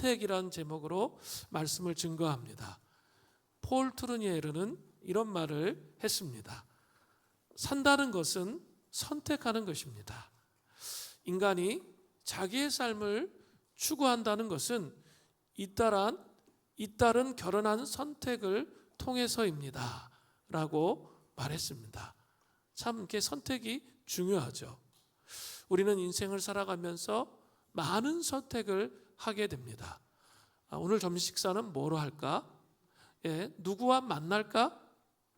선택이라는 제목으로 말씀을 증거합니다. 폴 트루니에르는 이런 말을 했습니다. 산다는 것은 선택하는 것입니다. 인간이 자기의 삶을 추구한다는 것은 잇따른 결연한 선택을 통해서입니다 라고 말했습니다. 참 이렇게 선택이 중요하죠. 우리는 인생을 살아가면서 많은 선택을 하게 됩니다. 오늘 점심 식사는 뭐로 할까? 누구와 만날까?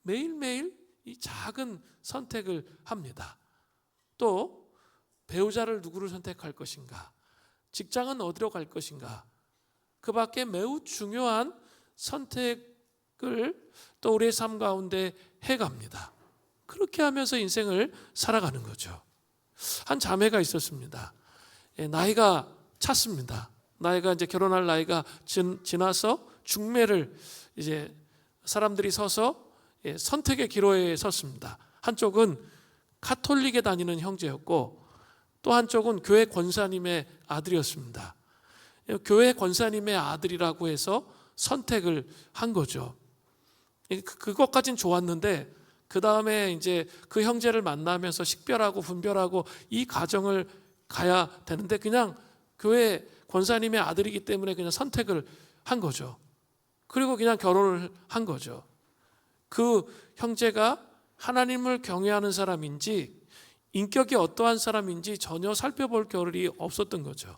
매일매일 이 작은 선택을 합니다. 또 배우자를 누구를 선택할 것인가? 직장은 어디로 갈 것인가? 그 밖에 매우 중요한 선택을 또 우리의 삶 가운데 해갑니다. 그렇게 하면서 인생을 살아가는 거죠. 한 자매가 있었습니다. 나이가 찼습니다. 나이가 이제 결혼할 나이가 지나서 중매를 이제 사람들이 서서 선택의 기로에 섰습니다. 한쪽은 가톨릭에 다니는 형제였고 또 한쪽은 교회 권사님의 아들이었습니다. 교회 권사님의 아들이라고 해서 선택을 한 거죠. 그것까진 좋았는데 그 다음에 이제 그 형제를 만나면서 식별하고 분별하고 이 과정을 가야 되는데 그냥 교회 권사님의 아들이기 때문에 그냥 선택을 한 거죠. 그리고 그냥 결혼을 한 거죠. 그 형제가 하나님을 경외하는 사람인지 인격이 어떠한 사람인지 전혀 살펴볼 겨를이 없었던 거죠.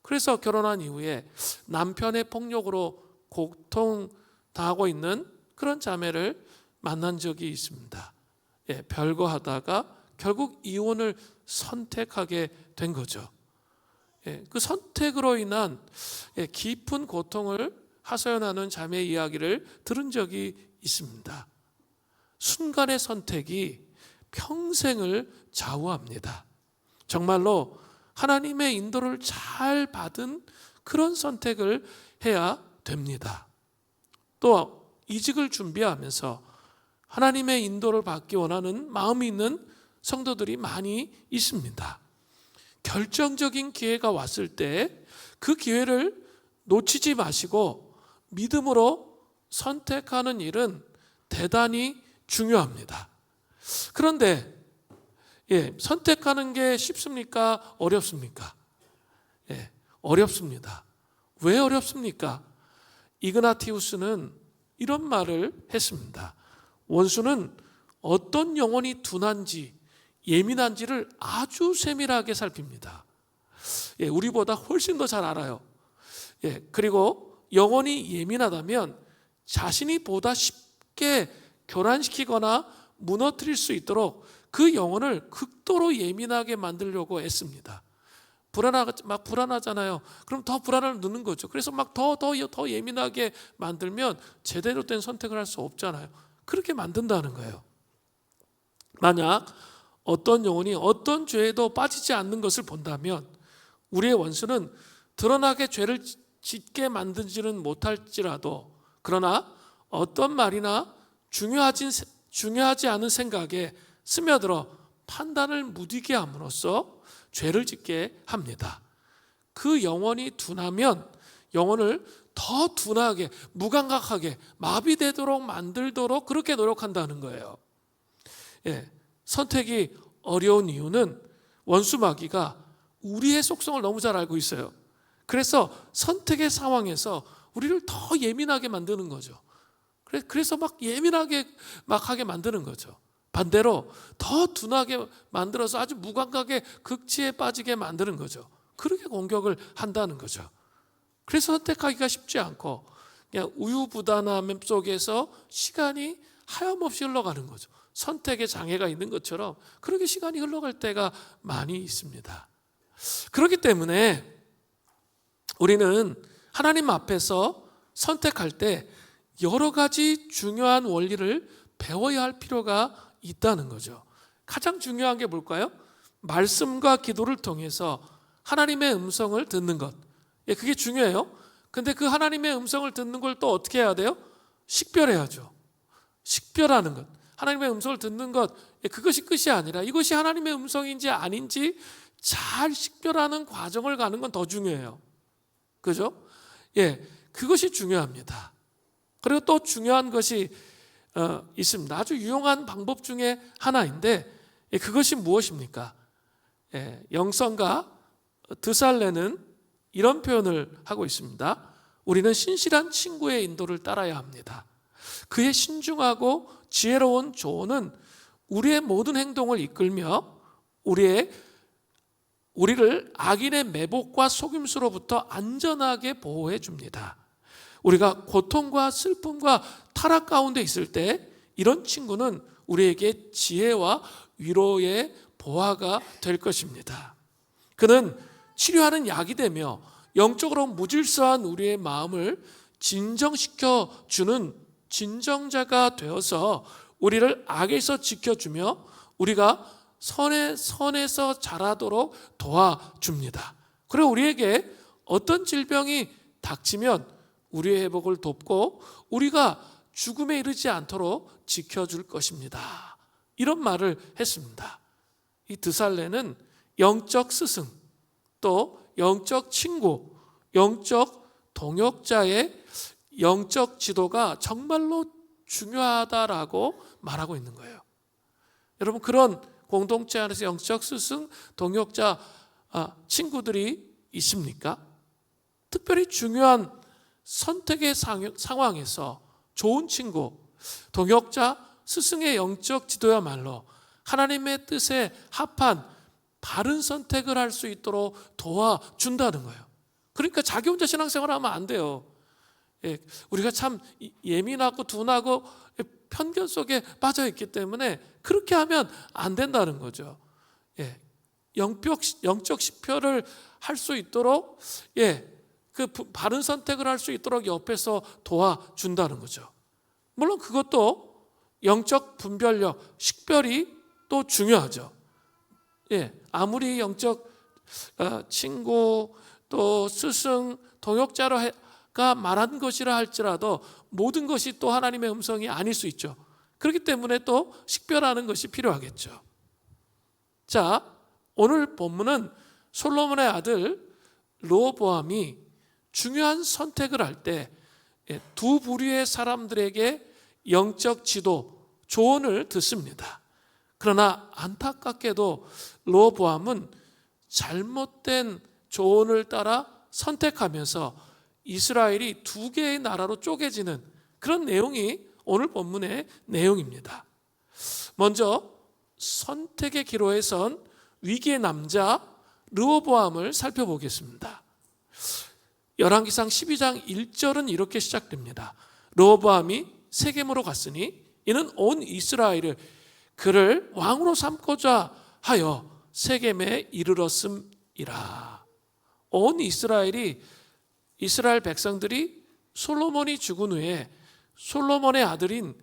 그래서 결혼한 이후에 남편의 폭력으로 고통당하고 있는 그런 자매를 만난 적이 있습니다. 별거 하다가 결국 이혼을 선택하게 된 거죠. 그 선택으로 인한 깊은 고통을 하소연하는 자매의 이야기를 들은 적이 있습니다. 순간의 선택이 평생을 좌우합니다. 정말로 하나님의 인도를 잘 받은 그런 선택을 해야 됩니다. 또 이직을 준비하면서 하나님의 인도를 받기 원하는 마음이 있는 성도들이 많이 있습니다. 결정적인 기회가 왔을 때 그 기회를 놓치지 마시고 믿음으로 선택하는 일은 대단히 중요합니다. 그런데 선택하는 게 쉽습니까? 어렵습니까? 어렵습니다. 왜 어렵습니까? 이그나티우스는 이런 말을 했습니다. 원수는 어떤 영혼이 둔한지 예민한지를 아주 세밀하게 살핍니다. 우리보다 훨씬 더 잘 알아요. 그리고 영혼이 예민하다면 자신이 보다 쉽게 교란시키거나 무너뜨릴 수 있도록 그 영혼을 극도로 예민하게 만들려고 애씁니다. 막 불안하잖아요. 그럼 더 불안을 넣는 거죠. 그래서 막 더 예민하게 만들면 제대로 된 선택을 할 수 없잖아요. 그렇게 만든다는 거예요. 만약 어떤 영혼이 어떤 죄에도 빠지지 않는 것을 본다면 우리의 원수는 드러나게 죄를 짓게 만들지는 못할지라도 그러나 어떤 말이나 중요하지 않은 생각에 스며들어 판단을 무디게 함으로써 죄를 짓게 합니다. 그 영혼이 둔하면 영혼을 더 둔하게 무감각하게 마비되도록 만들도록 그렇게 노력한다는 거예요. 선택이 어려운 이유는 원수 마귀가 우리의 속성을 너무 잘 알고 있어요. 그래서 선택의 상황에서 우리를 더 예민하게 만드는 거죠. 그래서 막 예민하게 막 하게 만드는 거죠. 반대로 더 둔하게 만들어서 아주 무감각에 극치에 빠지게 만드는 거죠. 그렇게 공격을 한다는 거죠. 그래서 선택하기가 쉽지 않고 그냥 우유부단함 속에서 시간이 하염없이 흘러가는 거죠. 선택에 장애가 있는 것처럼 그렇게 시간이 흘러갈 때가 많이 있습니다. 그렇기 때문에 우리는 하나님 앞에서 선택할 때 여러 가지 중요한 원리를 배워야 할 필요가 있다는 거죠. 가장 중요한 게 뭘까요? 말씀과 기도를 통해서 하나님의 음성을 듣는 것. 그게 중요해요. 근데 그 하나님의 음성을 듣는 걸 또 어떻게 해야 돼요? 식별해야죠. 식별하는 것. 하나님의 음성을 듣는 것, 그것이 끝이 아니라 이것이 하나님의 음성인지 아닌지 잘 식별하는 과정을 가는 건 더 중요해요. 그죠? 그것이 중요합니다. 그리고 또 중요한 것이 있습니다. 아주 유용한 방법 중에 하나인데 그것이 무엇입니까? 영성가 드살레는 이런 표현을 하고 있습니다. 우리는 신실한 친구의 인도를 따라야 합니다. 그의 신중하고 지혜로운 조언은 우리의 모든 행동을 이끌며 우리를 악인의 매복과 속임수로부터 안전하게 보호해 줍니다. 우리가 고통과 슬픔과 타락 가운데 있을 때 이런 친구는 우리에게 지혜와 위로의 보화가 될 것입니다. 그는 치료하는 약이 되며 영적으로 무질서한 우리의 마음을 진정시켜 주는 진정자가 되어서 우리를 악에서 지켜주며 우리가 선에서 자라도록 도와줍니다. 그리고 우리에게 어떤 질병이 닥치면 우리의 회복을 돕고 우리가 죽음에 이르지 않도록 지켜줄 것입니다. 이런 말을 했습니다. 이 드살레는 영적 스승, 또 영적 친구, 영적 동역자의 영적 지도가 정말로 중요하다라고 말하고 있는 거예요. 여러분, 그런 공동체 안에서 영적 스승, 동역자, 친구들이 있습니까? 특별히 중요한 선택의 상황에서 좋은 친구, 동역자, 스승의 영적 지도야말로 하나님의 뜻에 합한 바른 선택을 할 수 있도록 도와준다는 거예요. 그러니까 자기 혼자 신앙생활 하면 안 돼요. 우리가 참 예민하고 둔하고 편견 속에 빠져 있기 때문에 그렇게 하면 안 된다는 거죠. 영적 식별을 할 수 있도록 그 바른 선택을 할 수 있도록 옆에서 도와준다는 거죠. 물론 그것도 영적 분별력, 식별이 또 중요하죠. 아무리 영적 친구 또 스승, 동역자가 말한 것이라 할지라도 모든 것이 또 하나님의 음성이 아닐 수 있죠. 그렇기 때문에 또 식별하는 것이 필요하겠죠. 자, 오늘 본문은 솔로몬의 아들 르호보암이 중요한 선택을 할 때 두 부류의 사람들에게 영적 지도, 조언을 듣습니다. 그러나 안타깝게도 르호보암은 잘못된 조언을 따라 선택하면서 이스라엘이 두 개의 나라로 쪼개지는 그런 내용이 오늘 본문의 내용입니다. 먼저 선택의 기로에 선 위기의 남자 르호보암을 살펴보겠습니다. 열왕기상 12장 1절은 이렇게 시작됩니다. 르호보암이 세겜으로 갔으니 이는 온 이스라엘을 그를 왕으로 삼고자 하여 세겜에 이르렀음이라. 온 이스라엘 백성들이 솔로몬이 죽은 후에 솔로몬의 아들인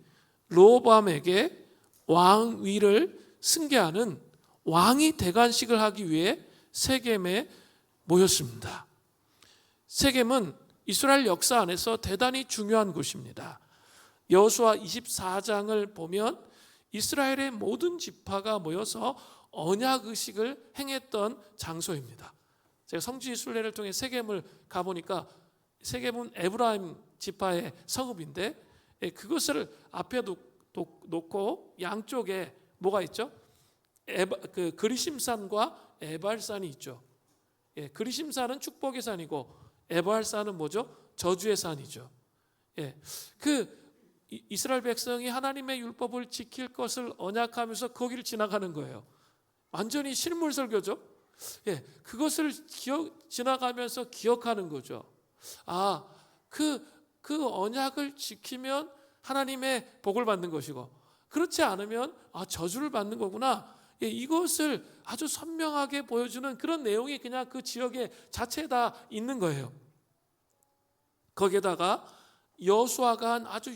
르호보암에게 왕위를 승계하는 왕이 대관식을 하기 위해 세겜에 모였습니다. 세겜은 이스라엘 역사 안에서 대단히 중요한 곳입니다. 여호수아 24장을 보면 이스라엘의 모든 지파가 모여서 언약 의식을 행했던 장소입니다. 제가 성지 순례를 통해 세겜을 가보니까 세겜은 에브라임 지파의 성읍인데 그것을 앞에 놓고 양쪽에 뭐가 있죠? 그리심산과 에발산이 있죠. 그리심산은 축복의 산이고 에발산은 뭐죠? 저주의 산이죠. 이스라엘 백성이 하나님의 율법을 지킬 것을 언약하면서 거기를 지나가는 거예요. 완전히 실물 설교죠. 그것을 지나가면서 기억하는 거죠. 그 언약을 지키면 하나님의 복을 받는 것이고 그렇지 않으면 저주를 받는 거구나. 이것을 아주 선명하게 보여주는 그런 내용이 그냥 그 지역의 자체에 다 있는 거예요. 거기에다가 여호수아가 한 아주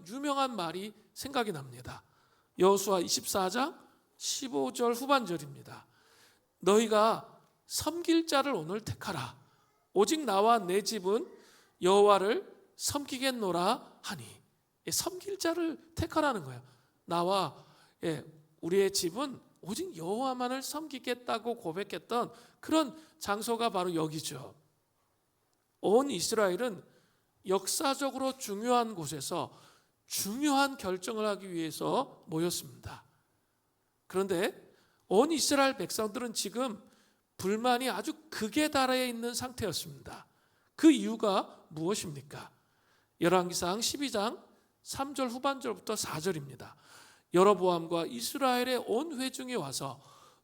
유명한 말이 생각이 납니다. 여호수아 24장 15절 후반절입니다. 너희가 섬길 자를 오늘 택하라. 오직 나와 내 집은 여호와를 섬기겠노라 하니. 섬길 자를 택하라는 거예요. 나와 우리의 집은 오직 여호와만을 섬기겠다고 고백했던 그런 장소가 바로 여기죠. 온 이스라엘은 역사적으로 중요한 곳에서 중요한 결정을 하기 위해서 모였습니다. 그런데 온 이스라엘 백성들은 지금 불만이 아주 극에 달해 있는 상태였습니다. 그 이유가 무엇입니까? 열왕기상 12장 3절 후반절부터 4절입니다. 여로보암과 이스라엘의 온 회중이 와서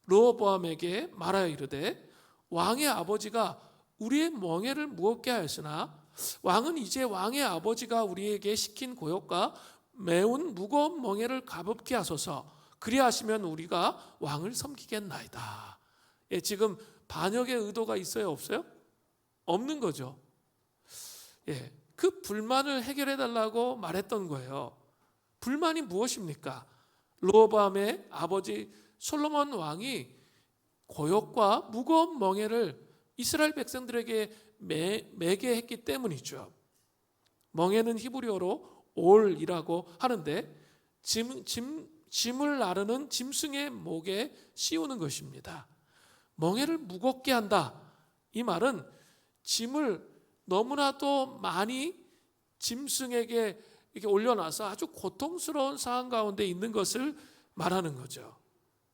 르호보암에게 말하여 이르되 왕의 아버지가 우리의 멍에를 무겁게 하였으나 왕은 이제 왕의 아버지가 우리에게 시킨 고역과 매운 무거운 멍에를 가볍게 하소서. 그리하시면 우리가 왕을 섬기겠나이다. 예, 지금 반역의 의도가 있어요, 없어요? 없는 거죠. 예, 그 불만을 해결해 달라고 말했던 거예요. 불만이 무엇입니까? 르호보암의 아버지 솔로몬 왕이 고역과 무거운 멍에를 이스라엘 백성들에게 매게 했기 때문이죠. 멍에는 히브리어로 올이라고 하는데 짐을 나르는 짐승의 목에 씌우는 것입니다. 멍에를 무겁게 한다. 이 말은 짐을 너무나도 많이 짐승에게 이렇게 올려놔서 아주 고통스러운 상황 가운데 있는 것을 말하는 거죠.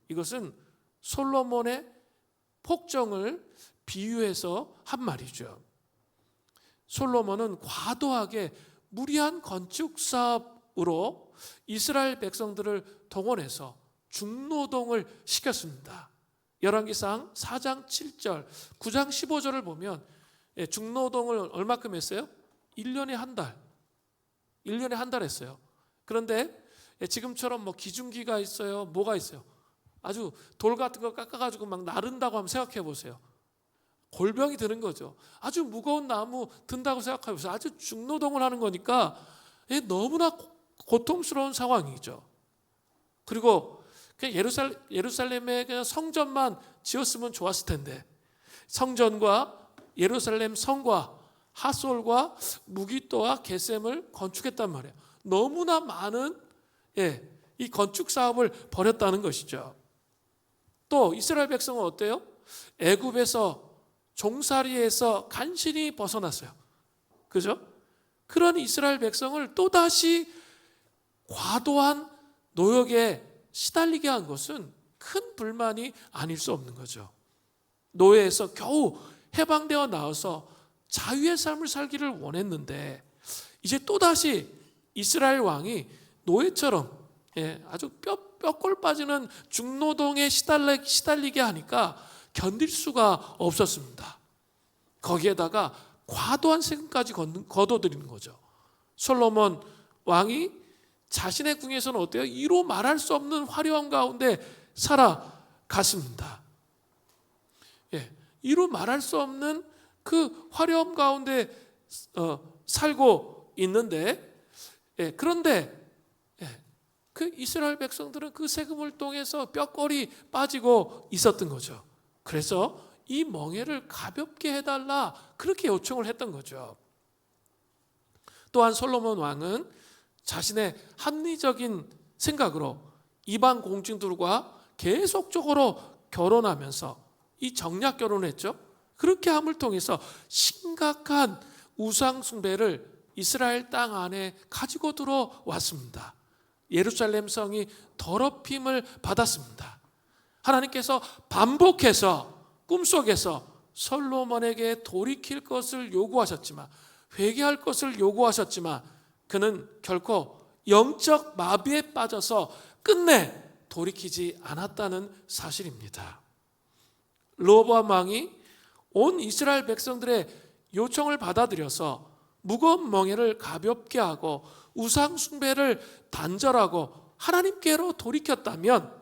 이것은 솔로몬의 폭정을 비유해서 한 말이죠. 솔로몬은 과도하게 무리한 건축 사업으로 이스라엘 백성들을 동원해서 중노동을 시켰습니다. 열왕기상 4장 7절, 9장 15절을 보면 중노동을 얼마큼 했어요? 1년에 한 달. 1년에 한 달 했어요. 그런데 지금처럼 뭐 기중기가 있어요. 뭐가 있어요? 아주 돌 같은 거 깎아가지고 막 나른다고 한번 생각해 보세요. 골병이 드는 거죠. 아주 무거운 나무 든다고 생각해 보세요. 아주 중노동을 하는 거니까 너무나 고통스러운 상황이죠. 그리고 그냥 예루살렘에 그냥 성전만 지었으면 좋았을 텐데 성전과 예루살렘 성과 하솔과 무기또와 게셈을 건축했단 말이에요. 너무나 많은 이 건축 사업을 벌였다는 것이죠. 또 이스라엘 백성은 어때요? 애굽에서 종살이에서 간신히 벗어났어요. 그죠? 그런 이스라엘 백성을 또다시 과도한 노역에 시달리게 한 것은 큰 불만이 아닐 수 없는 거죠. 노예에서 겨우 해방되어 나와서 자유의 삶을 살기를 원했는데 이제 또다시 이스라엘 왕이 노예처럼 아주 뼈골 빠지는 중노동에 시달리게 하니까 견딜 수가 없었습니다. 거기에다가 과도한 세금까지 거둬들이는 거죠. 솔로몬 왕이 자신의 궁에서는 어때요? 이로 말할 수 없는 화려함 가운데 살아갔습니다. 이로 말할 수 없는 그 화려함 가운데 살고 있는데 그런데 그 이스라엘 백성들은 그 세금을 통해서 뼈골이 빠지고 있었던 거죠. 그래서 이 멍에를 가볍게 해달라 그렇게 요청을 했던 거죠. 또한 솔로몬 왕은 자신의 합리적인 생각으로 이방 공주들과 계속적으로 결혼하면서 이 정략 결혼을 했죠. 그렇게 함을 통해서 심각한 우상 숭배를 이스라엘 땅 안에 가지고 들어왔습니다. 예루살렘 성이 더럽힘을 받았습니다. 하나님께서 반복해서 꿈속에서 솔로몬에게 돌이킬 것을 요구하셨지만 회개할 것을 요구하셨지만 그는 결코 영적 마비에 빠져서 끝내 돌이키지 않았다는 사실입니다. 르호보암 왕이 온 이스라엘 백성들의 요청을 받아들여서 무거운 멍에를 가볍게 하고 우상 숭배를 단절하고 하나님께로 돌이켰다면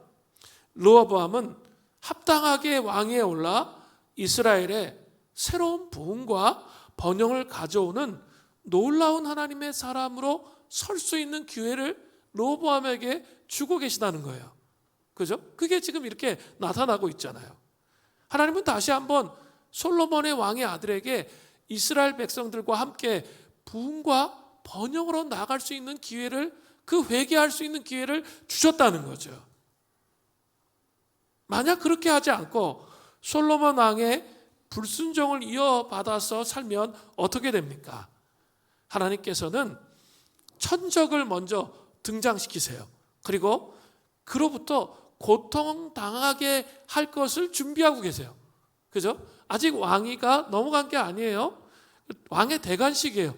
르호보암은 합당하게 왕위에 올라 이스라엘의 새로운 부흥과 번영을 가져오는 놀라운 하나님의 사람으로 설 수 있는 기회를 르호보암에게 주고 계시다는 거예요. 그죠? 그게 지금 이렇게 나타나고 있잖아요. 하나님은 다시 한번 솔로몬의 왕의 아들에게 이스라엘 백성들과 함께 부흥과 번영으로 나아갈 수 있는 기회를 그 회개할 수 있는 기회를 주셨다는 거죠. 만약 그렇게 하지 않고 솔로몬 왕의 불순종을 이어받아서 살면 어떻게 됩니까? 하나님께서는 천적을 먼저 등장시키세요. 그리고 그로부터 고통당하게 할 것을 준비하고 계세요. 그죠? 아직 왕위가 넘어간 게 아니에요. 왕의 대관식이에요.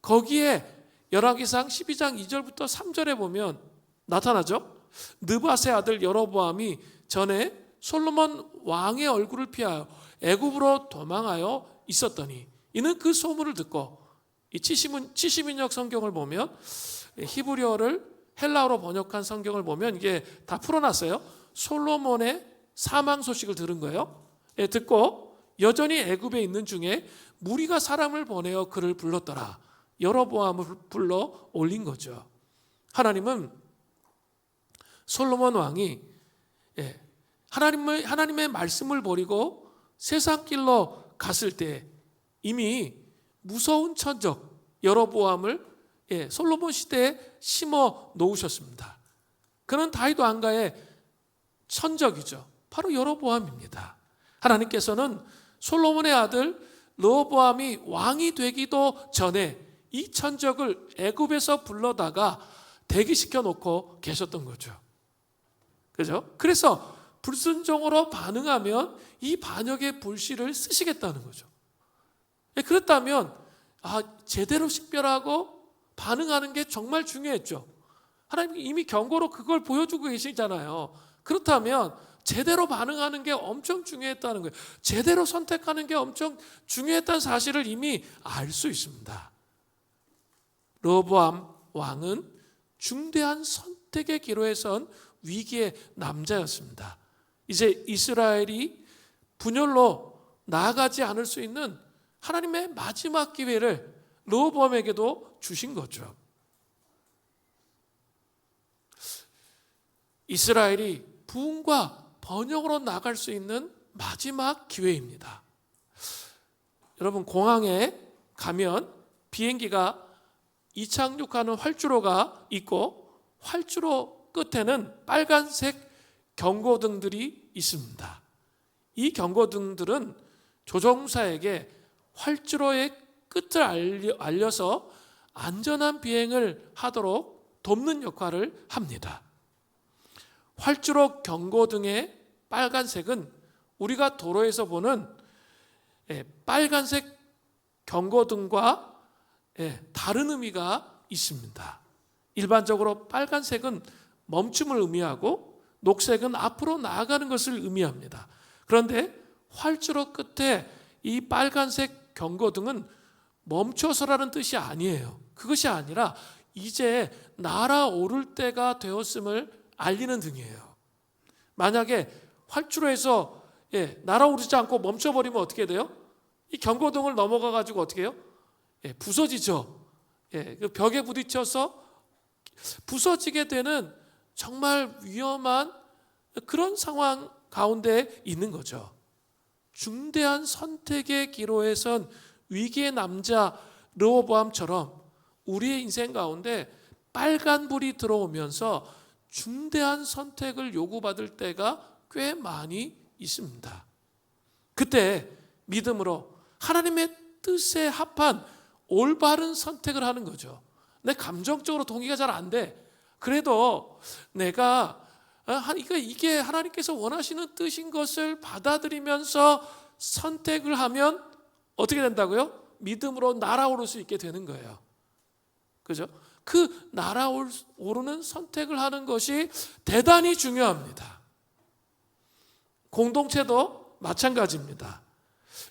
거기에 열왕기상 12장 2절부터 3절에 보면 나타나죠. 느밧의 아들 여로보암이 전에 솔로몬 왕의 얼굴을 피하여 애굽으로 도망하여 있었더니 이는 그 소문을 듣고 이 70인역 성경을 보면 히브리어를 헬라어로 번역한 성경을 보면 이게 다 풀어놨어요. 솔로몬의 사망 소식을 들은 거예요. 듣고 여전히 애굽에 있는 중에 무리가 사람을 보내어 그를 불렀더라. 여로보암을 불러 올린 거죠. 하나님은 솔로몬 왕이 하나님의 말씀을 버리고 세상 길로 갔을 때 이미 무서운 천적 여로보암을 솔로몬 시대에 심어 놓으셨습니다. 그는 다윗 왕가의 천적이죠. 바로 여로보암입니다. 하나님께서는 솔로몬의 아들 르호보암이 왕이 되기도 전에 이 천적을 애굽에서 불러다가 대기시켜 놓고 계셨던 거죠. 그죠? 그래서 불순종으로 반응하면 이 반역의 불씨를 쓰시겠다는 거죠. 그렇다면 제대로 식별하고 반응하는 게 정말 중요했죠. 하나님이 이미 경고로 그걸 보여주고 계시잖아요. 그렇다면 제대로 반응하는 게 엄청 중요했다는 거예요. 제대로 선택하는 게 엄청 중요했다는 사실을 이미 알 수 있습니다. 르호보암 왕은 중대한 선택의 기로에 선 위기의 남자였습니다. 이제 이스라엘이 분열로 나아가지 않을 수 있는 하나님의 마지막 기회를 르호보암에게도 주신 거죠. 이스라엘이 부흥과 번영으로 나갈 수 있는 마지막 기회입니다. 여러분, 공항에 가면 비행기가 이착륙하는 활주로가 있고 활주로 끝에는 빨간색 경고등들이 있습니다. 이 경고등들은 조종사에게 활주로의 끝을 알려서 안전한 비행을 하도록 돕는 역할을 합니다. 활주로 경고등의 빨간색은 우리가 도로에서 보는 빨간색 경고등과 다른 의미가 있습니다. 일반적으로 빨간색은 멈춤을 의미하고 녹색은 앞으로 나아가는 것을 의미합니다. 그런데 활주로 끝에 이 빨간색 경고등은 멈춰서라는 뜻이 아니에요. 그것이 아니라 이제 날아오를 때가 되었음을 알리는 등이에요. 만약에 활주로에서 날아오르지 않고 멈춰버리면 어떻게 돼요? 이 경고등을 넘어가 가지고 어떻게 해요? 부서지죠. 그 벽에 부딪혀서 부서지게 되는 정말 위험한 그런 상황 가운데 있는 거죠. 중대한 선택의 기로에 선 위기의 남자 르호보암처럼 우리의 인생 가운데 빨간불이 들어오면서 중대한 선택을 요구받을 때가 꽤 많이 있습니다. 그때 믿음으로 하나님의 뜻에 합한 올바른 선택을 하는 거죠. 내 감정적으로 동의가 잘 안 돼. 그래도 내가 이게 하나님께서 원하시는 뜻인 것을 받아들이면서 선택을 하면 어떻게 된다고요? 믿음으로 날아오를 수 있게 되는 거예요. 그죠? 그 날아오르는 선택을 하는 것이 대단히 중요합니다. 공동체도 마찬가지입니다.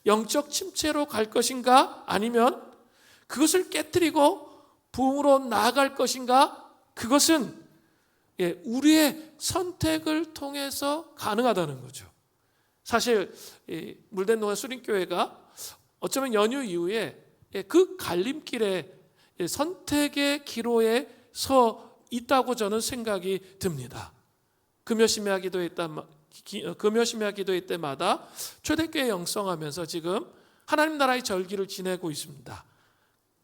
영적 침체로 갈 것인가 아니면 그것을 깨뜨리고 부흥으로 나아갈 것인가, 그것은 우리의 선택을 통해서 가능하다는 거죠. 사실 물된 농의 수린교회가 어쩌면 연휴 이후에 그 갈림길에 선택의 기로에 서 있다고 저는 생각이 듭니다. 금요심야 기도회 때마다 초대교회 영성하면서 지금 하나님 나라의 절기를 지내고 있습니다.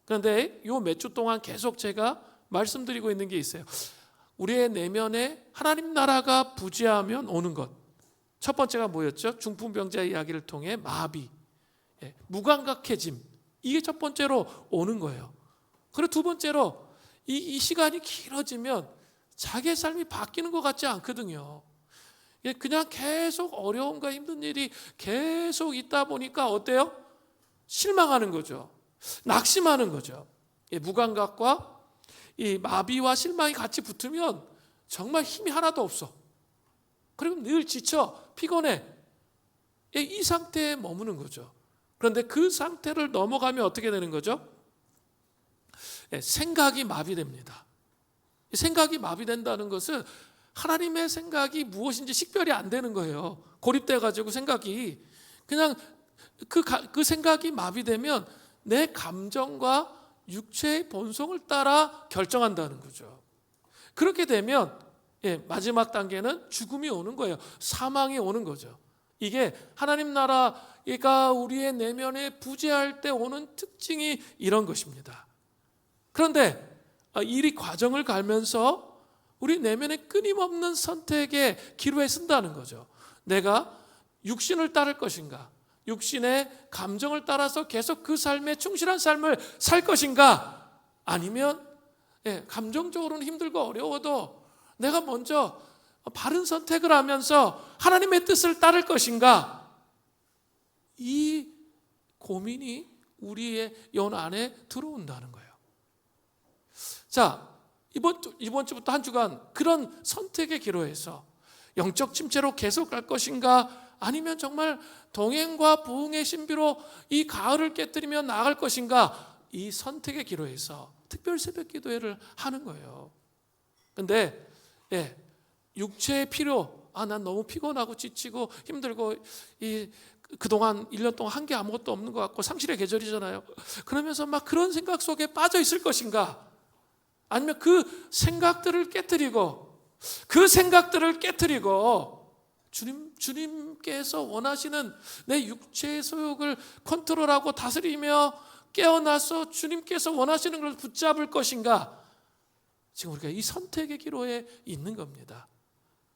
그런데 요 몇 주 동안 계속 제가 말씀드리고 있는 게 있어요. 우리의 내면에 하나님 나라가 부재하면 오는 것. 첫 번째가 뭐였죠? 중풍병자 이야기를 통해 마비. 무감각해짐, 이게 첫 번째로 오는 거예요. 그리고 두 번째로 이 시간이 길어지면 자기의 삶이 바뀌는 것 같지 않거든요. 그냥 계속 어려움과 힘든 일이 계속 있다 보니까 어때요? 실망하는 거죠. 낙심하는 거죠. 무감각과 이 마비와 실망이 같이 붙으면 정말 힘이 하나도 없어. 그리고 늘 지쳐, 피곤해. 이 상태에 머무는 거죠. 그런데 그 상태를 넘어가면 어떻게 되는 거죠? 생각이 마비됩니다. 생각이 마비된다는 것은 하나님의 생각이 무엇인지 식별이 안 되는 거예요. 고립돼가지고 생각이 그냥 그 생각이 마비되면 내 감정과 육체의 본성을 따라 결정한다는 거죠. 그렇게 되면 마지막 단계는 죽음이 오는 거예요. 사망이 오는 거죠. 이게 하나님 나라가 우리의 내면에 부재할 때 오는 특징이 이런 것입니다. 그런데 이 과정을 가면서 우리 내면에 끊임없는 선택의 기로에 쓴다는 거죠. 내가 육신을 따를 것인가, 육신의 감정을 따라서 계속 그 삶에 충실한 삶을 살 것인가, 아니면 감정적으로는 힘들고 어려워도 내가 먼저 바른 선택을 하면서 하나님의 뜻을 따를 것인가, 이 고민이 우리의 영 안에 들어온다는 거예요. 자, 이번 주부터 한 주간 그런 선택의 기로에서 영적 침체로 계속 갈 것인가, 아니면 정말 동행과 부흥의 신비로 이 가을을 깨뜨리며 나아갈 것인가, 이 선택의 기로에서 특별 새벽 기도회를 하는 거예요. 근데 육체의 필요, 난 너무 피곤하고 지치고 힘들고 그동안 1년 동안 한 게 아무것도 없는 것 같고 상실의 계절이잖아요. 그러면서 막 그런 생각 속에 빠져 있을 것인가, 아니면 그 생각들을 깨뜨리고 주님께서 원하시는 내 육체의 소욕을 컨트롤하고 다스리며 깨어나서 주님께서 원하시는 걸 붙잡을 것인가, 지금 우리가 이 선택의 기로에 있는 겁니다.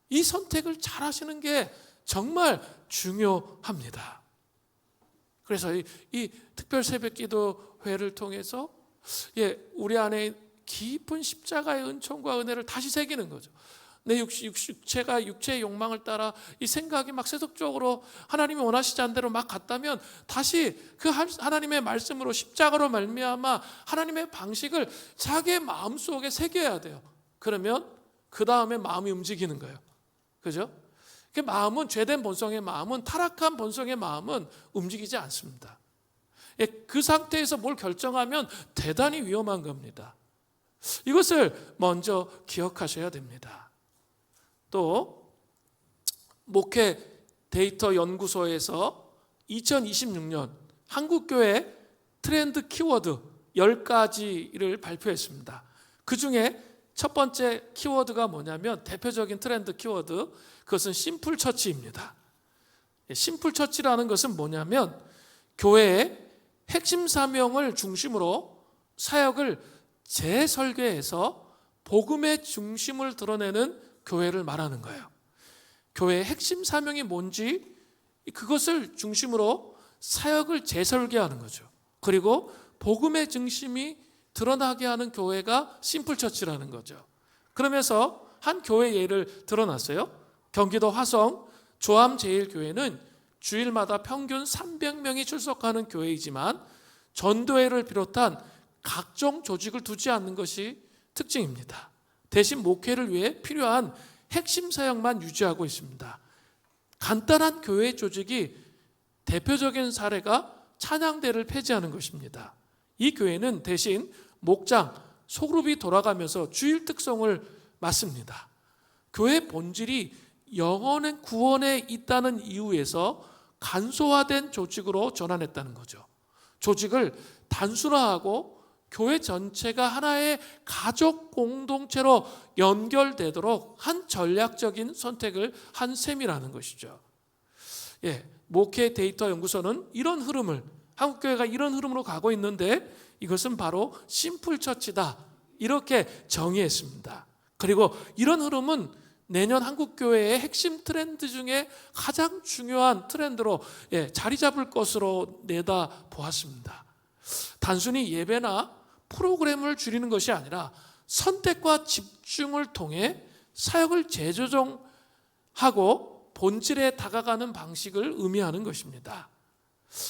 이 선택을 잘 하시는 게 정말 중요합니다. 그래서 이 특별 새벽 기도회를 통해서 우리 안에 깊은 십자가의 은총과 은혜를 다시 새기는 거죠. 내 육체가 육체의 욕망을 따라 이 생각이 막 세속적으로 하나님이 원하시지 않은 대로 막 갔다면 다시 그 하나님의 말씀으로 십자가로 말미암아 하나님의 방식을 자기의 마음속에 새겨야 돼요. 그러면 그 다음에 마음이 움직이는 거예요. 그죠? 그 마음은, 죄된 본성의 마음은, 타락한 본성의 마음은 움직이지 않습니다. 그 상태에서 뭘 결정하면 대단히 위험한 겁니다. 이것을 먼저 기억하셔야 됩니다. 또 목회 데이터 연구소에서 2026년 한국교회 트렌드 키워드 10가지를 발표했습니다. 그 중에 첫 번째 키워드가 뭐냐면, 대표적인 트렌드 키워드, 그것은 심플 처치입니다. 심플 처치라는 것은 뭐냐면, 교회의 핵심 사명을 중심으로 사역을 재설계해서 복음의 중심을 드러내는 교회를 말하는 거예요. 교회의 핵심 사명이 뭔지 그것을 중심으로 사역을 재설계하는 거죠. 그리고 복음의 중심이 드러나게 하는 교회가 심플 처치라는 거죠. 그러면서 한 교회 예를 드러났어요. 경기도 화성 조암제일교회는 주일마다 평균 300명이 출석하는 교회이지만 전도회를 비롯한 각종 조직을 두지 않는 것이 특징입니다. 대신 목회를 위해 필요한 핵심 사역만 유지하고 있습니다. 간단한 교회 조직이 대표적인 사례가 찬양대를 폐지하는 것입니다. 이 교회는 대신 목장, 소그룹이 돌아가면서 주일 특성을 맡습니다. 교회 본질이 영혼의 구원에 있다는 이유에서 간소화된 조직으로 전환했다는 거죠. 조직을 단순화하고 교회 전체가 하나의 가족 공동체로 연결되도록 한 전략적인 선택을 한 셈이라는 것이죠. 목회 데이터 연구소는 이런 흐름을, 한국교회가 이런 흐름으로 가고 있는데 이것은 바로 심플 처치다, 이렇게 정의했습니다. 그리고 이런 흐름은 내년 한국교회의 핵심 트렌드 중에 가장 중요한 트렌드로 자리 잡을 것으로 내다보았습니다. 단순히 예배나 프로그램을 줄이는 것이 아니라 선택과 집중을 통해 사역을 재조정하고 본질에 다가가는 방식을 의미하는 것입니다.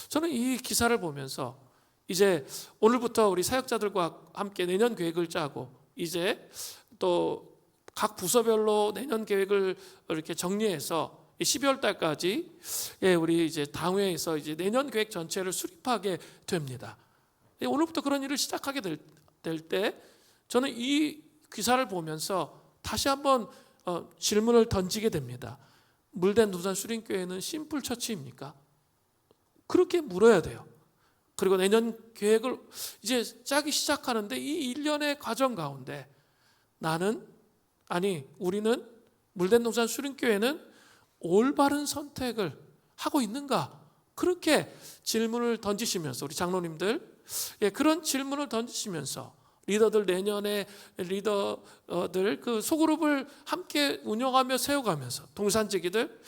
저는 이 기사를 보면서 이제 오늘부터 우리 사역자들과 함께 내년 계획을 짜고 이제 또 각 부서별로 내년 계획을 이렇게 정리해서 12월 달까지 우리 이제 당회에서 이제 내년 계획 전체를 수립하게 됩니다. 오늘부터 그런 일을 시작하게 될 때 저는 이 기사를 보면서 다시 한번 질문을 던지게 됩니다. 물된 두산 수린교회는 심플 처치입니까? 그렇게 물어야 돼요. 그리고 내년 계획을 이제 짜기 시작하는데 이 1년의 과정 가운데 우리는 물된 동산 수린교회는 올바른 선택을 하고 있는가? 그렇게 질문을 던지시면서 우리 장로님들 그런 질문을 던지시면서 리더들 내년에 리더들 그 소그룹을 함께 운영하며 세워가면서 동산지기들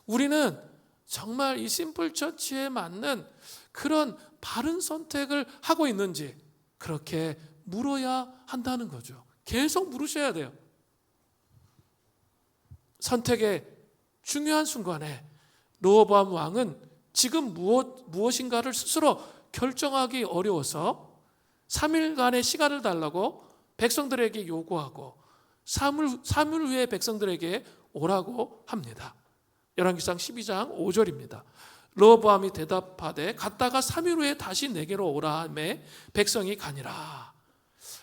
우리는 정말 이 심플 처치에 맞는 그런 바른 선택을 하고 있는지 그렇게 물어야 한다는 거죠. 계속 물으셔야 돼요. 선택의 중요한 순간에 르호보암 왕은 지금 무엇인가를 스스로 결정하기 어려워서 3일간의 시간을 달라고 백성들에게 요구하고 3일 후에 백성들에게 오라고 합니다. 열왕기상 12장 5절입니다. 르호보암이 대답하되 갔다가 3일 후에 다시 내게로 오라 하매 백성이 가니라.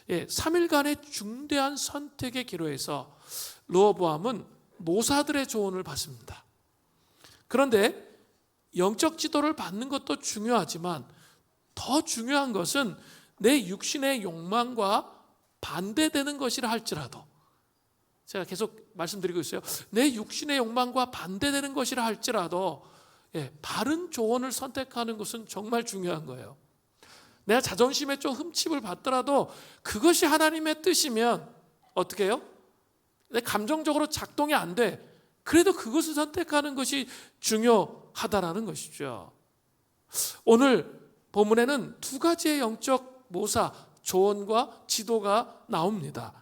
3일간의 중대한 선택의 기로에서 르호보암은 모사들의 조언을 받습니다. 그런데 영적 지도를 받는 것도 중요하지만 더 중요한 것은 내 육신의 욕망과 반대되는 것이라 할지라도 제가 계속 말씀드리고 있어요. 내 육신의 욕망과 반대되는 것이라 할지라도 바른 조언을 선택하는 것은 정말 중요한 거예요. 내가 자존심에 좀 흠집을 받더라도 그것이 하나님의 뜻이면 어떻게 해요? 내 감정적으로 작동이 안 돼. 그래도 그것을 선택하는 것이 중요하다라는 것이죠. 오늘 본문에는 두 가지의 영적 모사, 조언과 지도가 나옵니다.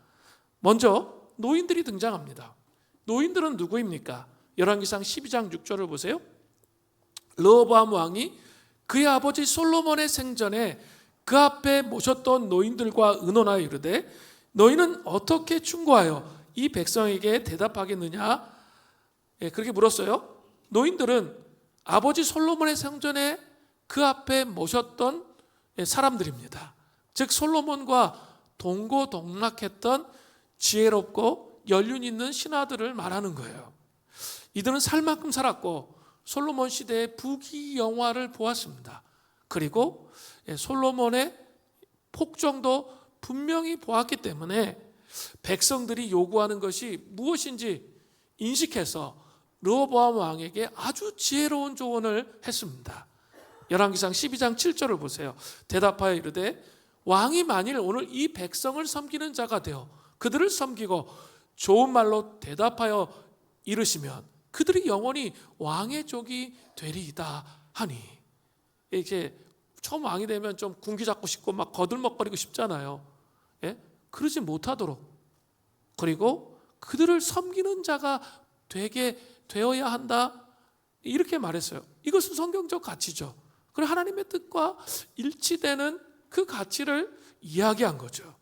먼저 노인들이 등장합니다. 노인들은 누구입니까? 열왕기상 12장 6절을 보세요. 르호보암 왕이 그의 아버지 솔로몬의 생전에 그 앞에 모셨던 노인들과 의논하여 이르되 너희는 어떻게 충고하여 이 백성에게 대답하겠느냐? 그렇게 물었어요. 노인들은 아버지 솔로몬의 생전에 그 앞에 모셨던 사람들입니다. 즉 솔로몬과 동고동락했던 지혜롭고 연륜 있는 신하들을 말하는 거예요. 이들은 살 만큼 살았고 솔로몬 시대의 부귀영화를 보았습니다. 그리고 솔로몬의 폭정도 분명히 보았기 때문에 백성들이 요구하는 것이 무엇인지 인식해서 르호보암 왕에게 아주 지혜로운 조언을 했습니다. 열왕기상 12장 7절을 보세요. 대답하여 이르되 왕이 만일 오늘 이 백성을 섬기는 자가 되어 그들을 섬기고 좋은 말로 대답하여 이르시면 그들이 영원히 왕의 족이 되리이다 하니. 이렇게 처음 왕이 되면 좀 군기 잡고 싶고 막 거들먹거리고 싶잖아요. 그러지 못하도록 그리고 그들을 섬기는 자가 되어야 한다 이렇게 말했어요. 이것은 성경적 가치죠. 그리고 하나님의 뜻과 일치되는 그 가치를 이야기한 거죠.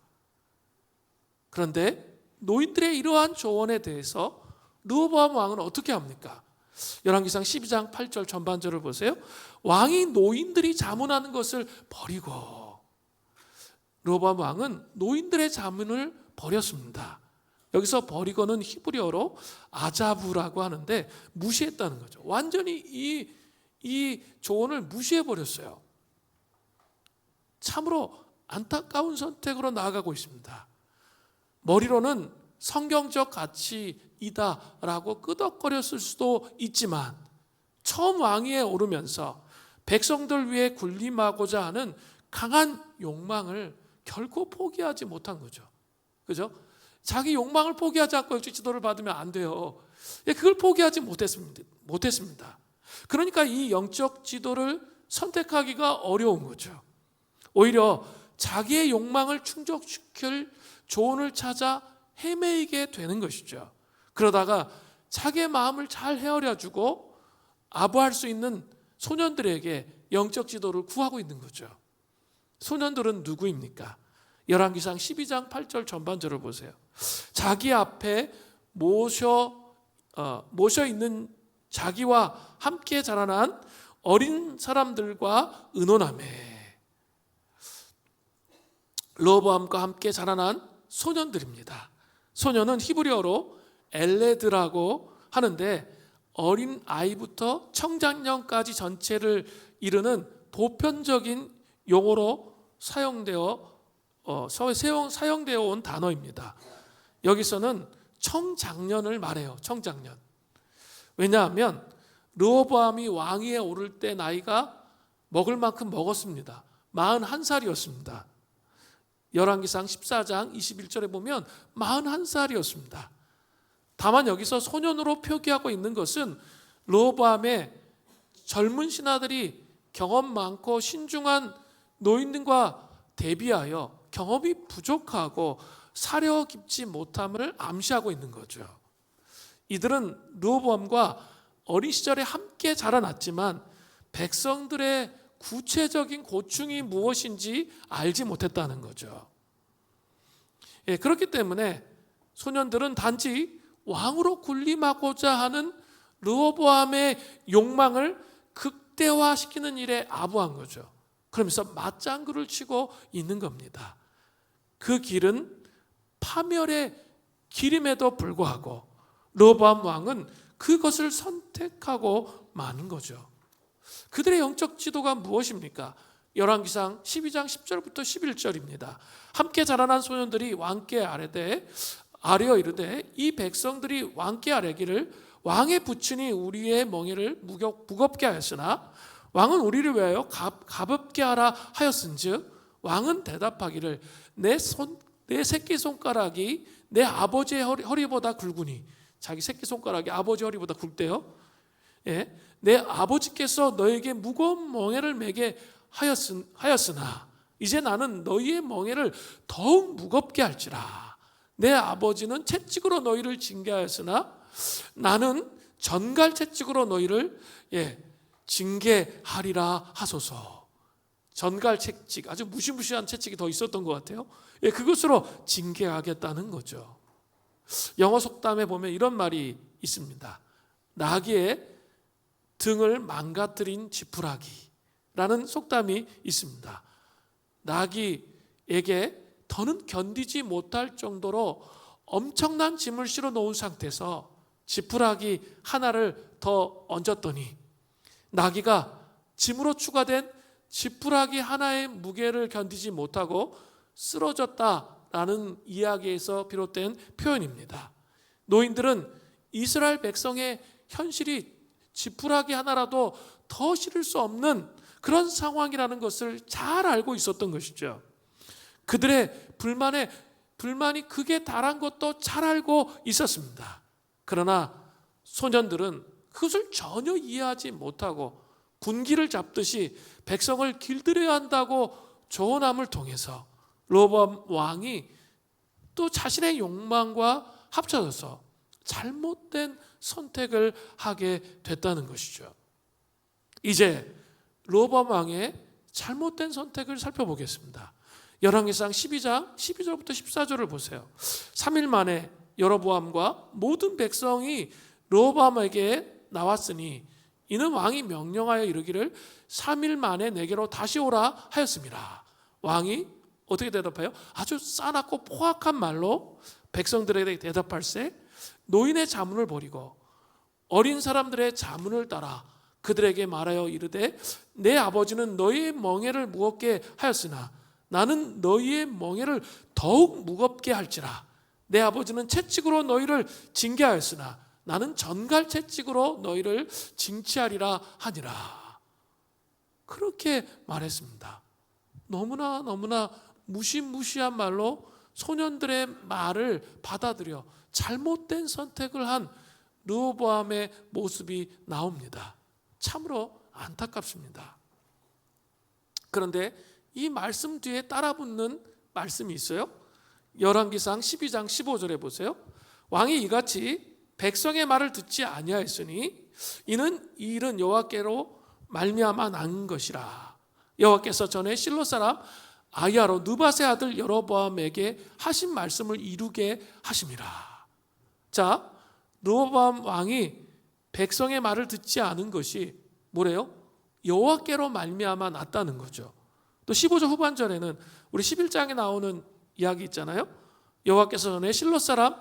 그런데 노인들의 이러한 조언에 대해서 르호보암 왕은 어떻게 합니까? 열왕기상 12장 8절 전반절을 보세요. 왕이 노인들이 자문하는 것을 버리고 르호보암 왕은 노인들의 자문을 버렸습니다. 여기서 버리고는 히브리어로 아자부라고 하는데 무시했다는 거죠. 완전히 이 조언을 무시해버렸어요. 참으로 안타까운 선택으로 나아가고 있습니다. 머리로는 성경적 가치이다라고 끄덕거렸을 수도 있지만 처음 왕위에 오르면서 백성들 위해 군림하고자 하는 강한 욕망을 결코 포기하지 못한 거죠. 그죠? 자기 욕망을 포기하지 않고 영적 지도를 받으면 안 돼요. 그걸 포기하지 못했습니다. 그러니까 이 영적 지도를 선택하기가 어려운 거죠. 오히려 자기의 욕망을 충족시킬 조언을 찾아 헤매이게 되는 것이죠. 그러다가 자기의 마음을 잘 헤아려주고 아부할 수 있는 소년들에게 영적 지도를 구하고 있는 거죠. 소년들은 누구입니까? 열왕기상 12장 8절 전반절을 보세요. 자기 앞에 모셔 있는 자기와 함께 자라난 어린 사람들과 의논하며, 르호보암과 함께 자라난 소년들입니다. 소년은 히브리어로 엘레드라고 하는데 어린 아이부터 청장년까지 전체를 이르는 보편적인 용어로 사용되어 온 단어입니다. 여기서는 청장년을 말해요. 청장년. 왜냐하면 르호보암이 왕위에 오를 때 나이가 먹을 만큼 먹었습니다. 41살이었습니다. 열왕기상 14장 21절에 보면 41살이었습니다. 다만 여기서 소년으로 표기하고 있는 것은 르호보암의 젊은 신하들이 경험 많고 신중한 노인들과 대비하여 경험이 부족하고 사려 깊지 못함을 암시하고 있는 거죠. 이들은 르호보암과 어린 시절에 함께 자라났지만 백성들의 구체적인 고충이 무엇인지 알지 못했다는 거죠. 그렇기 때문에 소년들은 단지 왕으로 군림하고자 하는 르호보암의 욕망을 극대화시키는 일에 아부한 거죠. 그러면서 맞장구를 치고 있는 겁니다. 그 길은 파멸의 길임에도 불구하고 르호보암 왕은 그것을 선택하고 마는 거죠. 그들의 영적 지도가 무엇입니까? 열왕기상 12장 10절부터 11절입니다. 함께 자라난 소년들이 왕께 아뢰어 이르되 이 백성들이 왕께 아뢰기를 왕의 부친이 우리의 멍에를 무겁게 하였으나 왕은 우리를 위하여 가볍게 하라 하였은즉 왕은 대답하기를 내 새끼손가락이 내 아버지의 허리보다 굵으니, 자기 새끼손가락이 아버지 허리보다 굵대요. 내 아버지께서 너에게 무거운 멍에를 매게 하였으나 이제 나는 너희의 멍에를 더욱 무겁게 할지라. 내 아버지는 채찍으로 너희를 징계하였으나 나는 전갈 채찍으로 너희를 징계하리라 하소서. 전갈 채찍, 아주 무시무시한 채찍이 더 있었던 것 같아요. 그것으로 징계하겠다는 거죠. 영어 속담에 보면 이런 말이 있습니다. 나귀의 등을 망가뜨린 지푸라기라는 속담이 있습니다. 나귀에게 더는 견디지 못할 정도로 엄청난 짐을 실어 놓은 상태에서 지푸라기 하나를 더 얹었더니 나귀가 짐으로 추가된 지푸라기 하나의 무게를 견디지 못하고 쓰러졌다라는 이야기에서 비롯된 표현입니다. 노인들은 이스라엘 백성의 현실이 지푸라기 하나라도 더 실을 수 없는 그런 상황이라는 것을 잘 알고 있었던 것이죠. 그들의 불만이 극에 달한 것도 잘 알고 있었습니다. 그러나 소년들은 그것을 전혀 이해하지 못하고 군기를 잡듯이 백성을 길들여야 한다고 조언함을 통해서 르호보암 왕이 또 자신의 욕망과 합쳐져서 잘못된 선택을 하게 됐다는 것이죠. 이제 르호보암 왕의 잘못된 선택을 살펴보겠습니다. 열왕기상 12장 12절부터 14절을 보세요. 3일 만에 여로보암과 모든 백성이 르호보암에게 나왔으니 이는 왕이 명령하여 이르기를 3일 만에 내게로 다시 오라 하였습니다. 왕이 어떻게 대답해요? 아주 싸납고 포악한 말로 백성들에게 대답할세 노인의 자문을 버리고 어린 사람들의 자문을 따라 그들에게 말하여 이르되 내 아버지는 너희의 멍에를 무겁게 하였으나 나는 너희의 멍에를 더욱 무겁게 할지라. 내 아버지는 채찍으로 너희를 징계하였으나 나는 전갈 채찍으로 너희를 징치하리라 하니라. 그렇게 말했습니다. 너무나 무시무시한 말로 소년들의 말을 받아들여 잘못된 선택을 한 르호보암의 모습이 나옵니다. 참으로 안타깝습니다. 그런데 이 말씀 뒤에 따라붙는 말씀이 있어요. 열왕기상 12장 15절에 보세요. 왕이 이같이 백성의 말을 듣지 아니하였으니 이는 이 일은 여호와께로 말미암아 난 것이라. 여호와께서 전에 실로 사람 아히야로 느밧의 아들 여로보암에게 하신 말씀을 이루게 하심이라. 자, 르호보암 왕이 백성의 말을 듣지 않은 것이 뭐래요? 여호와께로 말미암아 났다는 거죠. 또 15절 후반절에는 우리 11장에 나오는 이야기 있잖아요. 여호와께서 전에 실로 사람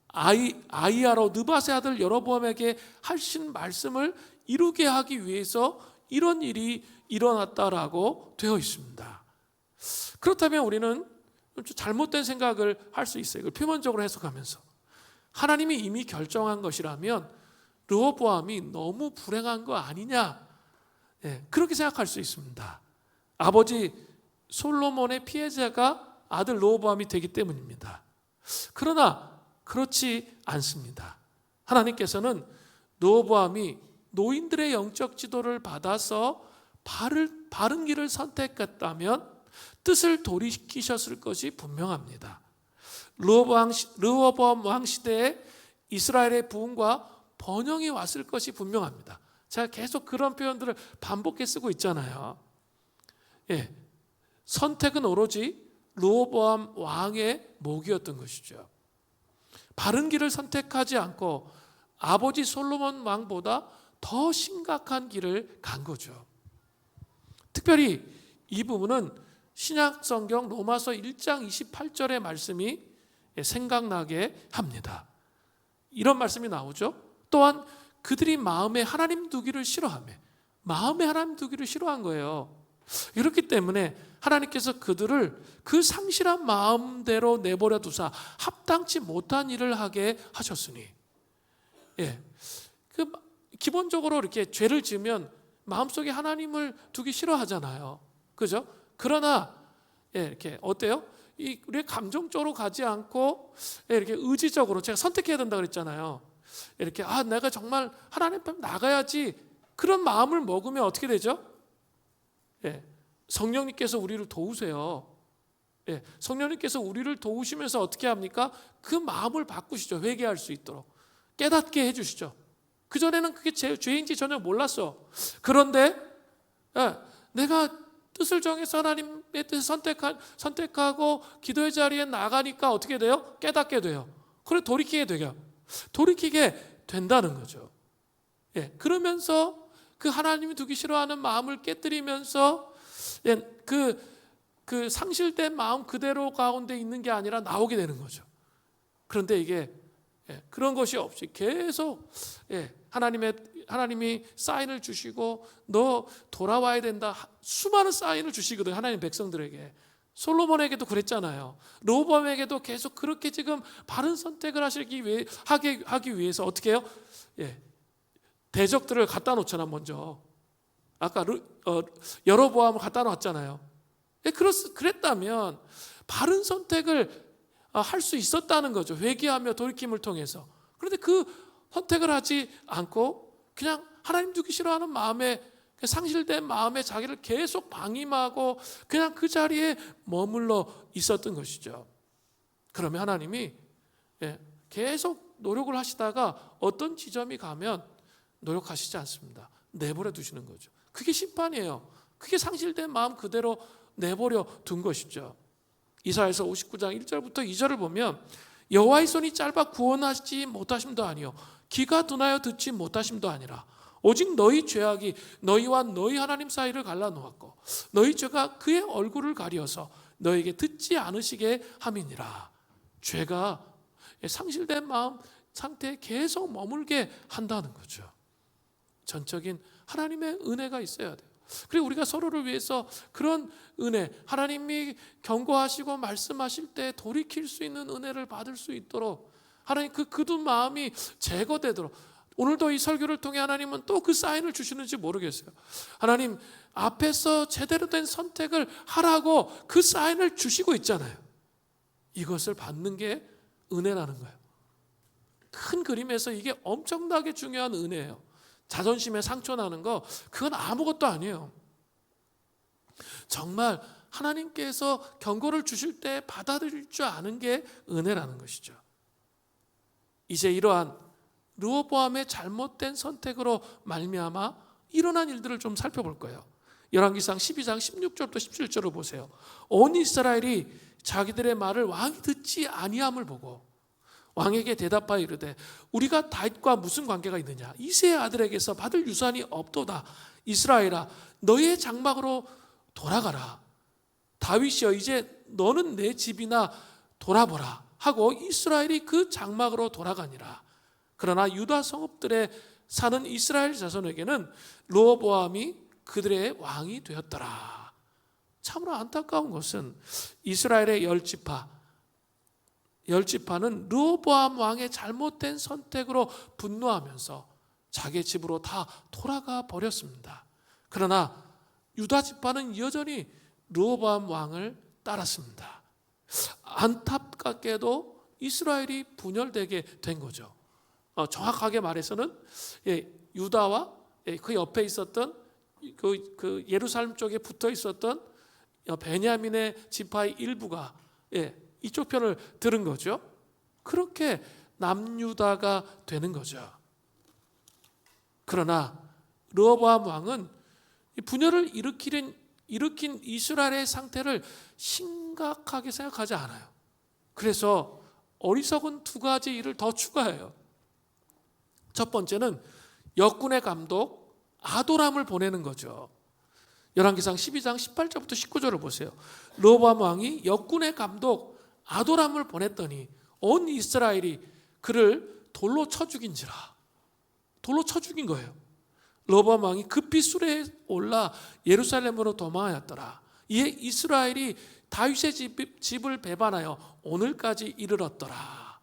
아히야로 느밧의 아들 여로보암에게 하신 말씀을 이루게 하기 위해서 이런 일이 일어났다라고 되어 있습니다. 그렇다면 우리는 좀 잘못된 생각을 할 수 있어요. 이걸 표면적으로 해석하면서 하나님이 이미 결정한 것이라면 르호보암이 너무 불행한 거 아니냐, 그렇게 생각할 수 있습니다. 아버지 솔로몬의 피해자가 아들 르호보암이 되기 때문입니다. 그러나 그렇지 않습니다. 하나님께서는 르호보암이 노인들의 영적 지도를 받아서 바른 길을 선택했다면 뜻을 돌이키셨을 것이 분명합니다. 르호보암 왕 시대에 이스라엘의 부흥과 번영이 왔을 것이 분명합니다. 제가 계속 그런 표현들을 반복해 쓰고 있잖아요. 선택은 오로지 르호보암 왕의 목이었던 것이죠. 바른 길을 선택하지 않고 아버지 솔로몬 왕보다 더 심각한 길을 간 거죠. 특별히 이 부분은 신약 성경 로마서 1장 28절의 말씀이 생각나게 합니다. 이런 말씀이 나오죠. 또한 그들이 마음에 하나님 두기를 싫어하며 마음에 하나님 두기를 싫어한 거예요. 이렇기 때문에 하나님께서 그들을 그 상실한 마음대로 내버려 두사 합당치 못한 일을 하게 하셨으니, 기본적으로 이렇게 죄를 지으면 마음속에 하나님을 두기 싫어하잖아요. 그죠? 그러나 이렇게 어때요? 우리 감정적으로 가지 않고 이렇게 의지적으로 제가 선택해야 된다 그랬잖아요. 이렇게 내가 정말 하나님 앞에 나가야지, 그런 마음을 먹으면 어떻게 되죠? 성령님께서 우리를 도우세요. 성령님께서 우리를 도우시면서 어떻게 합니까? 그 마음을 바꾸시죠. 회개할 수 있도록 깨닫게 해주시죠. 그전에는 그게 죄인지 전혀 몰랐어. 그런데 내가 뜻을 정해서 하나님의 뜻을 선택하고 기도의 자리에 나가니까 어떻게 돼요? 깨닫게 돼요. 그래 돌이키게 된다는 거죠. 그러면서 그 하나님이 두기 싫어하는 마음을 깨뜨리면서 그 상실된 마음 그대로 가운데 있는 게 아니라 나오게 되는 거죠. 그런데 이게 그런 것이 없이 계속 하나님이 사인을 주시고 너 돌아와야 된다, 수많은 사인을 주시거든요. 하나님 백성들에게. 솔로몬에게도 그랬잖아요. 르호보암에게도 계속 그렇게 지금 바른 선택을 하기 위해서 어떻게 해요? 대적들을 갖다 놓잖아. 먼저 아까 여로보암을 갖다 놓았잖아요. 그랬다면 바른 선택을 할 수 있었다는 거죠. 회개하며 돌이킴을 통해서. 그런데 그 선택을 하지 않고 그냥 하나님 두기 싫어하는 마음에, 상실된 마음에 자기를 계속 방임하고 그냥 그 자리에 머물러 있었던 것이죠. 그러면 하나님이 계속 노력을 하시다가 어떤 지점이 가면 노력하시지 않습니다. 내버려 두시는 거죠. 그게 심판이에요. 그게 상실된 마음 그대로 내버려 둔 것이죠. 이사야서 59장 1절부터 2절을 보면 여호와의 손이 짧아 구원하지 못하심도 아니요 귀가 둔하여 듣지 못하심도 아니라 오직 너희 죄악이 너희와 너희 하나님 사이를 갈라놓았고 너희 죄가 그의 얼굴을 가려서 너에게 듣지 않으시게 함이니라. 죄가 상실된 마음 상태에 계속 머물게 한다는 거죠. 전적인 하나님의 은혜가 있어야 돼요. 그리고 우리가 서로를 위해서 그런 은혜, 하나님이 경고하시고 말씀하실 때 돌이킬 수 있는 은혜를 받을 수 있도록 하나님 그 굳은 마음이 제거되도록, 오늘도 이 설교를 통해 하나님은 또 그 사인을 주시는지 모르겠어요. 하나님 앞에서 제대로 된 선택을 하라고 그 사인을 주시고 있잖아요. 이것을 받는 게 은혜라는 거예요. 큰 그림에서 이게 엄청나게 중요한 은혜예요. 자존심에 상처 나는 거, 그건 아무것도 아니에요. 정말 하나님께서 경고를 주실 때 받아들일 줄 아는 게 은혜라는 것이죠. 이제 이러한 르호보암의 잘못된 선택으로 말미암아 일어난 일들을 좀 살펴볼 거예요. 열왕기상 12장 16절부터 17절을 보세요. 온 이스라엘이 자기들의 말을 왕이 듣지 아니함을 보고 왕에게 대답하여 이르되 우리가 다윗과 무슨 관계가 있느냐? 이새의 아들에게서 받을 유산이 없도다. 이스라엘아 너의 장막으로 돌아가라. 다윗이여 이제 너는 내 집이나 돌아보라 하고 이스라엘이 그 장막으로 돌아가니라. 그러나 유다 성읍들에 사는 이스라엘 자손에게는 르호보암이 그들의 왕이 되었더라. 참으로 안타까운 것은 이스라엘의 열지파는 르호보암 왕의 잘못된 선택으로 분노하면서 자기 집으로 다 돌아가 버렸습니다. 그러나 유다 지파는 여전히 르호보암 왕을 따랐습니다. 안타깝게도 이스라엘이 분열되게 된 거죠. 정확하게 말해서는 유다와 그 옆에 있었던 그 예루살렘 쪽에 붙어 있었던 베냐민의 지파의 일부가 이쪽 편을 들은 거죠. 그렇게 남유다가 되는 거죠. 그러나 르호보암 왕은 분열을 일으킨 이스라엘의 상태를 심각하게 생각하지 않아요. 그래서 어리석은 두 가지 일을 더 추가해요. 첫 번째는 역군의 감독 아도람을 보내는 거죠. 열왕기상 12장 18절부터 19절을 보세요. 르호보암 왕이 역군의 감독 아도람을 보냈더니 온 이스라엘이 그를 돌로 쳐 죽인지라. 돌로 쳐 죽인 거예요. 르호보암 왕이 급히 수레에 올라 예루살렘으로 도망하였더라. 이에 이스라엘이 다윗의 집을 배반하여 오늘까지 이르렀더라.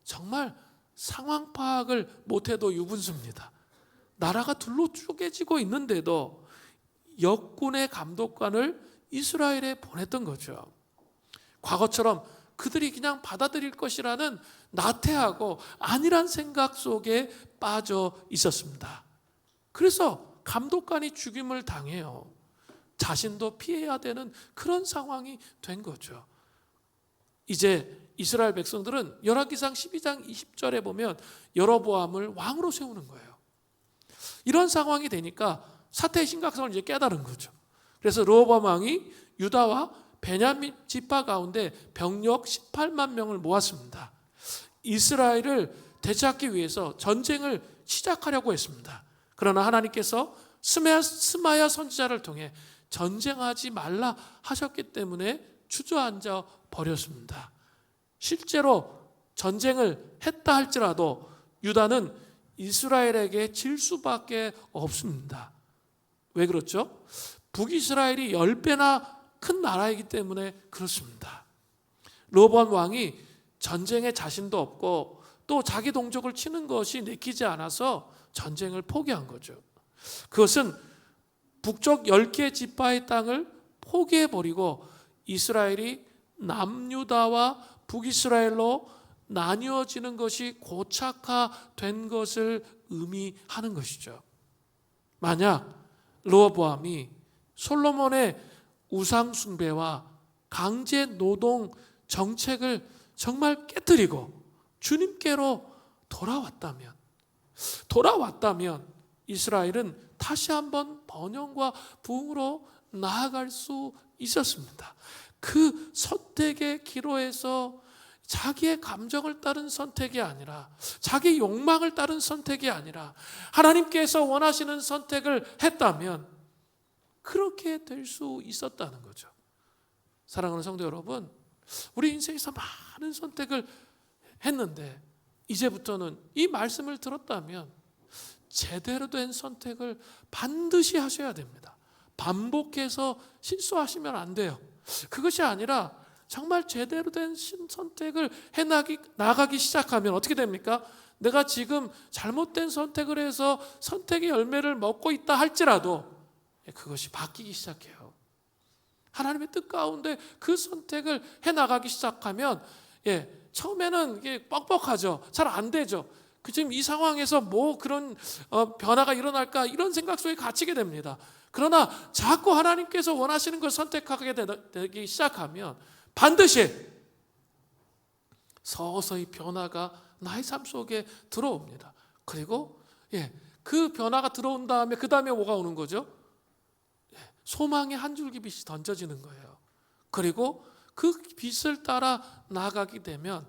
정말 상황 파악을 못해도 유분수입니다. 나라가 둘로 쪼개지고 있는데도 역군의 감독관을 이스라엘에 보냈던 거죠. 과거처럼 그들이 그냥 받아들일 것이라는 나태하고 안일한 생각 속에 빠져 있었습니다. 그래서 감독관이 죽임을 당해요. 자신도 피해야 되는 그런 상황이 된 거죠. 이제 이스라엘 백성들은 열왕기상 12장 20절에 보면 여로보암을 왕으로 세우는 거예요. 이런 상황이 되니까 사태의 심각성을 이제 깨달은 거죠. 그래서 르호보암 왕이 유다와 베냐민 지파 가운데 병력 18만 명을 모았습니다. 이스라엘을 되찾기 위해서 전쟁을 시작하려고 했습니다. 그러나 하나님께서 스마야 선지자를 통해 전쟁하지 말라 하셨기 때문에 주저앉아 버렸습니다. 실제로 전쟁을 했다 할지라도 유다는 이스라엘에게 질 수밖에 없습니다. 왜 그렇죠? 북이스라엘이 10배나 큰 나라이기 때문에 그렇습니다. 르호보암 왕이 전쟁에 자신도 없고 또 자기 동족을 치는 것이 내키지 않아서 전쟁을 포기한 거죠. 그것은 북쪽 10개 지파의 땅을 포기해버리고 이스라엘이 남유다와 북이스라엘로 나뉘어지는 것이 고착화된 것을 의미하는 것이죠. 만약 르호보암이 솔로몬의 우상 숭배와 강제 노동 정책을 정말 깨뜨리고 주님께로 돌아왔다면 이스라엘은 다시 한번 번영과 부흥으로 나아갈 수 있었습니다. 그 선택의 기로에서 자기의 감정을 따른 선택이 아니라 자기 욕망을 따른 선택이 아니라 하나님께서 원하시는 선택을 했다면 그렇게 될 수 있었다는 거죠. 사랑하는 성도 여러분, 우리 인생에서 많은 선택을 했는데 이제부터는 이 말씀을 들었다면 제대로 된 선택을 반드시 하셔야 됩니다. 반복해서 실수하시면 안 돼요. 그것이 아니라 정말 제대로 된 선택을 나가기 시작하면 어떻게 됩니까? 내가 지금 잘못된 선택을 해서 선택의 열매를 먹고 있다 할지라도 그것이 바뀌기 시작해요. 하나님의 뜻 가운데 그 선택을 해나가기 시작하면 처음에는 이게 뻑뻑하죠. 잘 안 되죠. 지금 이 상황에서 뭐 그런 변화가 일어날까 이런 생각 속에 갇히게 됩니다. 그러나 자꾸 하나님께서 원하시는 걸 선택하게 되기 시작하면 반드시 서서히 변화가 나의 삶 속에 들어옵니다. 그리고 그 변화가 들어온 다음에 그 다음에 뭐가 오는 거죠? 소망의 한 줄기 빛이 던져지는 거예요. 그리고 그 빛을 따라 나아가게 되면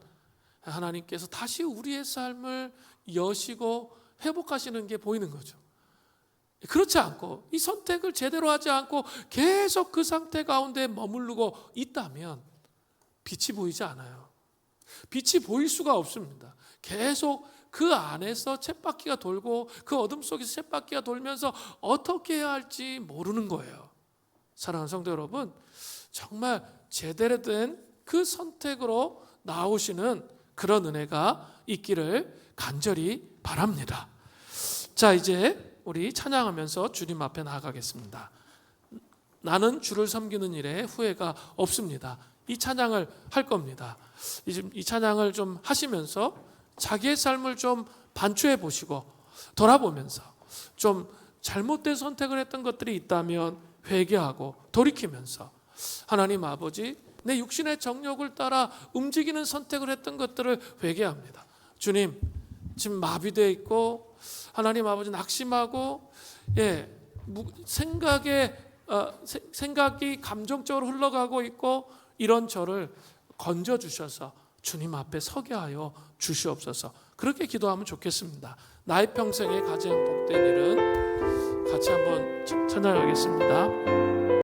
하나님께서 다시 우리의 삶을 여시고 회복하시는 게 보이는 거죠. 그렇지 않고 이 선택을 제대로 하지 않고 계속 그 상태 가운데 머무르고 있다면 빛이 보이지 않아요. 빛이 보일 수가 없습니다. 계속 그 안에서 쳇바퀴가 돌고 그 어둠 속에서 쳇바퀴가 돌면서 어떻게 해야 할지 모르는 거예요. 사랑하는 성도 여러분, 정말 제대로 된 그 선택으로 나오시는 그런 은혜가 있기를 간절히 바랍니다. 자, 이제 우리 찬양하면서 주님 앞에 나아가겠습니다. 나는 주를 섬기는 일에 후회가 없습니다. 이 찬양을 할 겁니다. 이 찬양을 좀 하시면서 자기의 삶을 좀 반추해 보시고 돌아보면서 좀 잘못된 선택을 했던 것들이 있다면 회개하고 돌이키면서 하나님 아버지, 내 육신의 정욕을 따라 움직이는 선택을 했던 것들을 회개합니다. 주님, 지금 마비되어 있고 하나님 아버지 낙심하고 생각이 감정적으로 흘러가고 있고 이런 저를 건져주셔서 주님 앞에 서게 하여 주시옵소서. 그렇게 기도하면 좋겠습니다. 나의 평생에 가장 복된 일은 같이 한번 찬양하겠습니다.